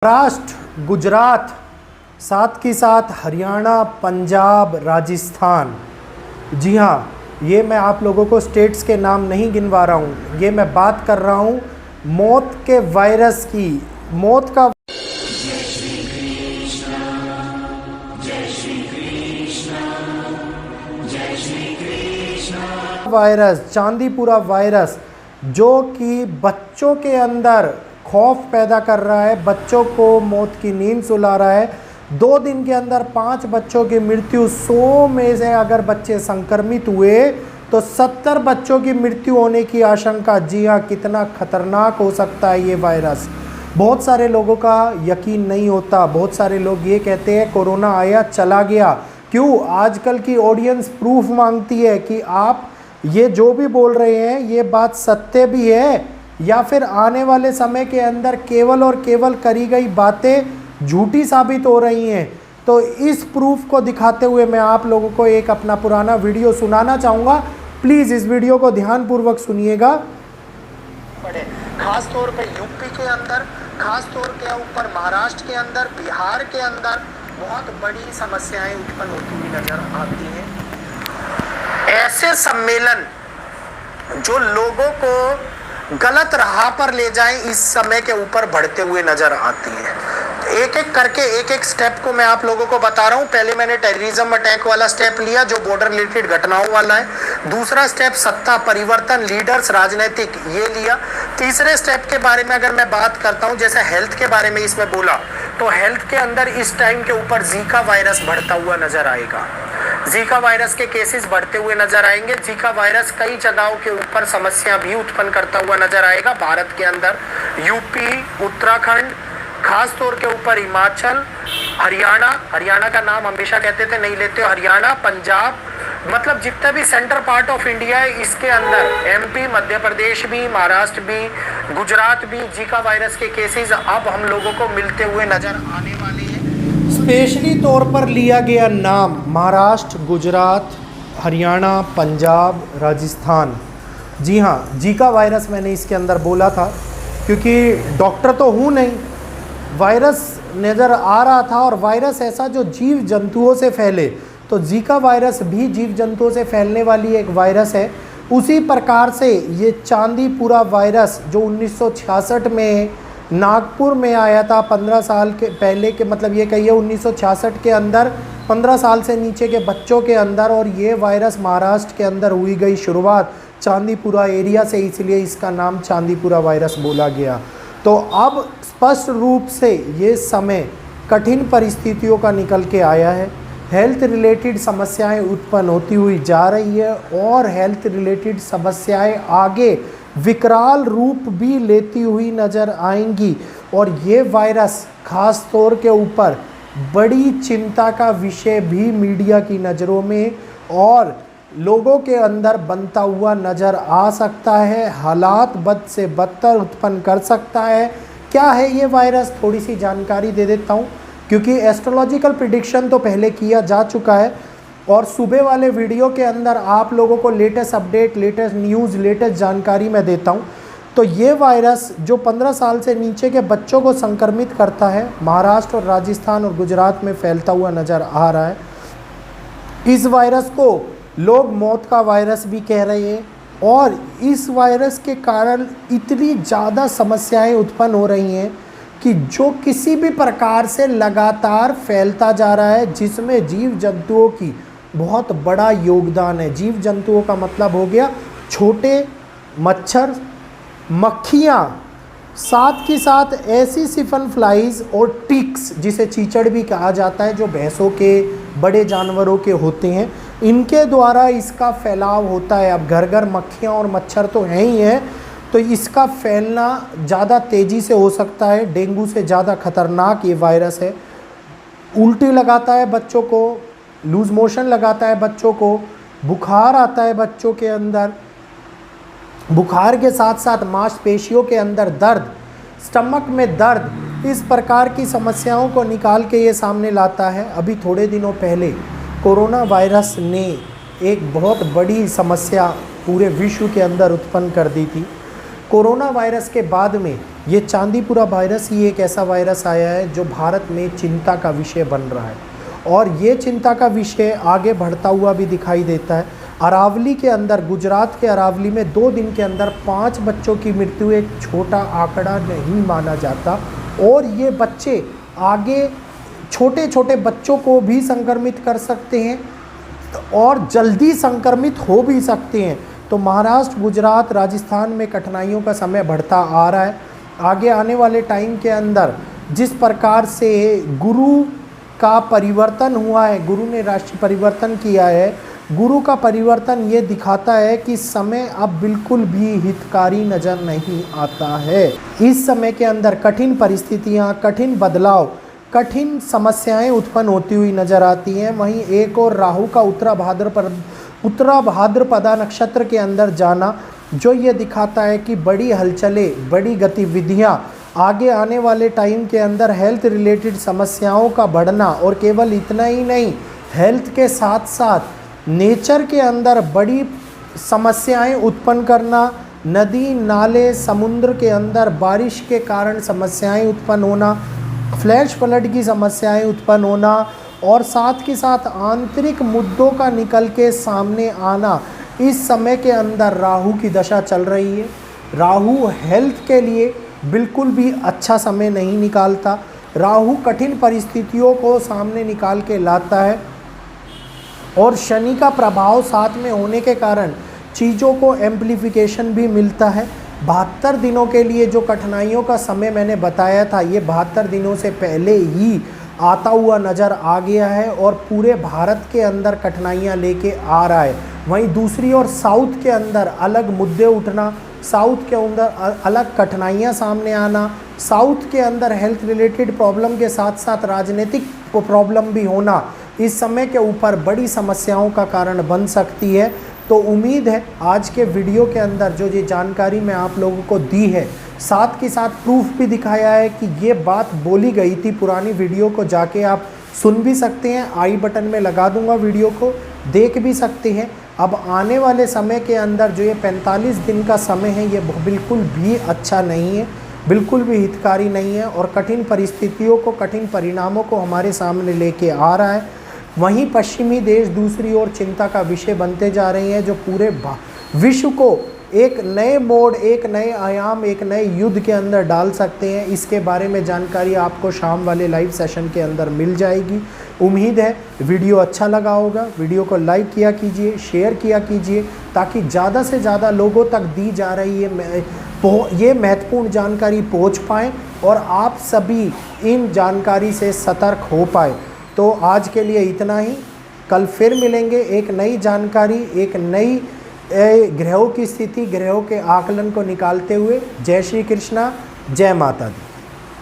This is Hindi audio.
महाराष्ट्र, गुजरात, साथ के साथ हरियाणा, पंजाब, राजस्थान। जी हाँ, ये मैं आप लोगों को स्टेट्स के नाम नहीं गिनवा रहा हूँ, ये मैं बात कर रहा हूँ मौत के वायरस की। मौत का वायरस, चांदीपुरा वायरस, जो कि बच्चों के अंदर खौफ पैदा कर रहा है, बच्चों को मौत की नींद सुला रहा है। 2 दिन के अंदर 5 बच्चों की मृत्यु। 100 में से अगर बच्चे संक्रमित हुए तो 70 बच्चों की मृत्यु होने की आशंका। जी हाँ, कितना खतरनाक हो सकता है ये वायरस। बहुत सारे लोगों का यकीन नहीं होता, बहुत सारे लोग ये कहते हैं कोरोना आया चला गया। क्यों? आजकल की ऑडियंस प्रूफ मांगती है कि आप ये जो भी बोल रहे हैं ये बात सत्य भी है या फिर आने वाले समय के अंदर केवल और केवल करी गई बातें झूठी साबित हो रही हैं। तो इस प्रूफ को दिखाते हुए मैं आप लोगों को एक अपना पुराना वीडियो सुनाना चाहूँगा। प्लीज़ इस वीडियो को ध्यानपूर्वक सुनिएगा। खास तौर पे यूपी के अंदर, खास तौर के ऊपर महाराष्ट्र के अंदर, बिहार के अंदर बहुत बड़ी समस्याएं उत्पन्न होती हुई नजर आती हैं। ऐसे सम्मेलन जो लोगों को गलत राह पर ले जाएं, इस समय के ऊपर बढ़ते हुए नजर आती है। एक एक करके एक एक स्टेप को मैं आप लोगों को बता रहा हूं। पहले मैंने टेररिज्म अटैक वाला स्टेप लिया जो बॉर्डर रिलेटेड घटनाओं वाला है। दूसरा स्टेप सत्ता परिवर्तन, लीडर्स, राजनीतिक, ये लिया। तीसरे स्टेप के बारे में अगर मैं बात करता हूं, जैसे हेल्थ के बारे में इसमें बोला, तो हेल्थ के अंदर इस टाइम के ऊपर जीका वायरस बढ़ता हुआ नजर आएगा। जीका वायरस के केसेस बढ़ते हुए नजर आएंगे। जीका वायरस कई जगहों के ऊपर समस्या भी उत्पन्न करता हुआ नजर आएगा भारत के अंदर। यूपी, उत्तराखंड, खास तौर के ऊपर हिमाचल, हरियाणा का नाम हमेशा कहते थे, नहीं लेते हो, हरियाणा, पंजाब, मतलब जितना भी सेंटर पार्ट ऑफ इंडिया है इसके अंदर एमपी, मध्य प्रदेश भी, महाराष्ट्र भी, गुजरात भी जीका वायरस के केसेस अब हम लोगों को मिलते हुए नजर आने वाले हैं। स्पेशली तौर पर लिया गया नाम महाराष्ट्र, गुजरात, हरियाणा, पंजाब, राजस्थान। जी हाँ, जीका वायरस मैंने इसके अंदर बोला था क्योंकि डॉक्टर तो हूँ नहीं, वायरस नज़र आ रहा था और वायरस ऐसा जो जीव जंतुओं से फैले, तो जीका वायरस भी जीव जंतुओं से फैलने वाली एक वायरस है। उसी प्रकार से ये चांदीपुरा वायरस जो 1966 में नागपुर में आया था, 15 साल के पहले के, मतलब ये कहिए 1966 के अंदर 15 साल से नीचे के बच्चों के अंदर, और ये वायरस महाराष्ट्र के अंदर हुई गई शुरुआत चांदीपुरा एरिया से, इसलिए इसका नाम चांदीपुरा वायरस बोला गया। तो अब स्पष्ट रूप से ये समय कठिन परिस्थितियों का निकल के आया है। हेल्थ रिलेटेड समस्याएं उत्पन्न होती हुई जा रही है और हेल्थ रिलेटेड समस्याएं आगे विकराल रूप भी लेती हुई नज़र आएंगी। और ये वायरस खास तौर के ऊपर बड़ी चिंता का विषय भी मीडिया की नज़रों में और लोगों के अंदर बनता हुआ नज़र आ सकता है। हालात बद से बदतर उत्पन्न कर सकता है। क्या है ये वायरस, थोड़ी सी जानकारी दे देता हूँ क्योंकि एस्ट्रोलॉजिकल प्रिडिक्शन तो पहले किया जा चुका है और सुबह वाले वीडियो के अंदर आप लोगों को latest update, latest news, latest जानकारी मैं देता हूँ। तो ये वायरस जो 15 साल से नीचे के बच्चों को संक्रमित करता है, महाराष्ट्र और राजस्थान और गुजरात में फैलता हुआ नज़र आ रहा है। इस वायरस को लोग मौत का वायरस भी कह रहे हैं और इस वायरस के कारण इतनी ज़्यादा समस्याएं उत्पन्न हो रही हैं कि जो किसी भी प्रकार से लगातार फैलता जा रहा है, जिसमें जीव जंतुओं की बहुत बड़ा योगदान है। जीव जंतुओं का मतलब हो गया छोटे मच्छर, मक्खियाँ, साथ के साथ ऐसी सिफन फ्लाइज और टिक्स, जिसे चीचड़ भी कहा जाता है, जो भैंसों के, बड़े जानवरों के होते हैं, इनके द्वारा इसका फैलाव होता है। अब घर घर मक्खियाँ और मच्छर तो हैं ही हैं, तो इसका फैलना ज़्यादा तेज़ी से हो सकता है। डेंगू से ज़्यादा खतरनाक ये वायरस है। उल्टी लगाता है बच्चों को, लूज़ मोशन लगाता है बच्चों को, बुखार आता है बच्चों के अंदर, बुखार के साथ साथ मांसपेशियों के अंदर दर्द, स्टमक में दर्द, इस प्रकार की समस्याओं को निकाल के ये सामने लाता है। अभी थोड़े दिनों पहले कोरोना वायरस ने एक बहुत बड़ी समस्या पूरे विश्व के अंदर उत्पन्न कर दी थी। कोरोना वायरस के बाद में ये चांदीपुरा वायरस ही एक ऐसा वायरस आया है जो भारत में चिंता का विषय बन रहा है, और ये चिंता का विषय आगे बढ़ता हुआ भी दिखाई देता है। अरावली के अंदर, गुजरात के अरावली में 2 दिन के अंदर 5 बच्चों की मृत्यु एक छोटा आंकड़ा नहीं माना जाता, और ये बच्चे आगे छोटे छोटे बच्चों को भी संक्रमित कर सकते हैं और जल्दी संक्रमित हो भी सकते हैं। तो महाराष्ट्र, गुजरात, राजस्थान में कठिनाइयों का समय बढ़ता आ रहा है। आगे आने वाले टाइम के अंदर जिस प्रकार से गुरु का परिवर्तन हुआ है, गुरु ने राष्ट्र परिवर्तन किया है, गुरु का परिवर्तन ये दिखाता है कि समय अब बिल्कुल भी हितकारी नज़र नहीं आता है। इस समय के अंदर कठिन परिस्थितियाँ, कठिन बदलाव, कठिन समस्याएं उत्पन्न होती हुई नजर आती हैं। वहीं एक और राहु का उत्तरा भाद्रपदा नक्षत्र के अंदर जाना जो ये दिखाता है कि बड़ी हलचलें, बड़ी गतिविधियां, आगे आने वाले टाइम के अंदर हेल्थ रिलेटेड समस्याओं का बढ़ना, और केवल इतना ही नहीं, हेल्थ के साथ साथ नेचर के अंदर बड़ी समस्याएं उत्पन्न करना, नदी नाले समुद्र के अंदर बारिश के कारण समस्याएं उत्पन्न होना, फ्लैश फ्लड की समस्याएं उत्पन्न होना, और साथ के साथ आंतरिक मुद्दों का निकल के सामने आना। इस समय के अंदर राहु की दशा चल रही है। राहु हेल्थ के लिए बिल्कुल भी अच्छा समय नहीं निकालता। राहु कठिन परिस्थितियों को सामने निकाल के लाता है, और शनि का प्रभाव साथ में होने के कारण चीज़ों को एम्प्लीफिकेशन भी मिलता है। 72 दिनों के लिए जो कठिनाइयों का समय मैंने बताया था, ये 72 दिनों से पहले ही आता हुआ नज़र आ गया है, और पूरे भारत के अंदर कठिनाइयाँ लेके आ रहा है। वहीं दूसरी ओर साउथ के अंदर अलग मुद्दे उठना, साउथ के अंदर अलग कठिनाइयाँ सामने आना, साउथ के अंदर हेल्थ रिलेटेड प्रॉब्लम के साथ साथ राजनीतिक प्रॉब्लम भी होना इस समय के ऊपर बड़ी समस्याओं का कारण बन सकती है। तो उम्मीद है आज के वीडियो के अंदर जो ये जानकारी मैं आप लोगों को दी है, साथ के साथ प्रूफ भी दिखाया है कि ये बात बोली गई थी। पुरानी वीडियो को जाके आप सुन भी सकते हैं, आई बटन में लगा दूंगा, वीडियो को देख भी सकते हैं। अब आने वाले समय के अंदर जो ये 45 दिन का समय है, ये बिल्कुल भी अच्छा नहीं है, बिल्कुल भी हितकारी नहीं है, और कठिन परिस्थितियों को, कठिन परिणामों को हमारे सामने लेके आ रहा है। वहीं पश्चिमी देश दूसरी ओर चिंता का विषय बनते जा रहे हैं, जो पूरे विश्व को एक नए मोड़, एक नए आयाम, एक नए युद्ध के अंदर डाल सकते हैं। इसके बारे में जानकारी आपको शाम वाले लाइव सेशन के अंदर मिल जाएगी। उम्मीद है वीडियो अच्छा लगा होगा। वीडियो को लाइक किया कीजिए, शेयर किया कीजिए, ताकि ज़्यादा से ज़्यादा लोगों तक दी जा रही है ये महत्वपूर्ण जानकारी पहुंच पाए, और आप सभी इन जानकारी से सतर्क हो पाए। तो आज के लिए इतना ही। कल फिर मिलेंगे एक नई जानकारी, एक नई ग्रहों की स्थिति, ग्रहों के आकलन को निकालते हुए। जय श्री कृष्णा, जय माता दी।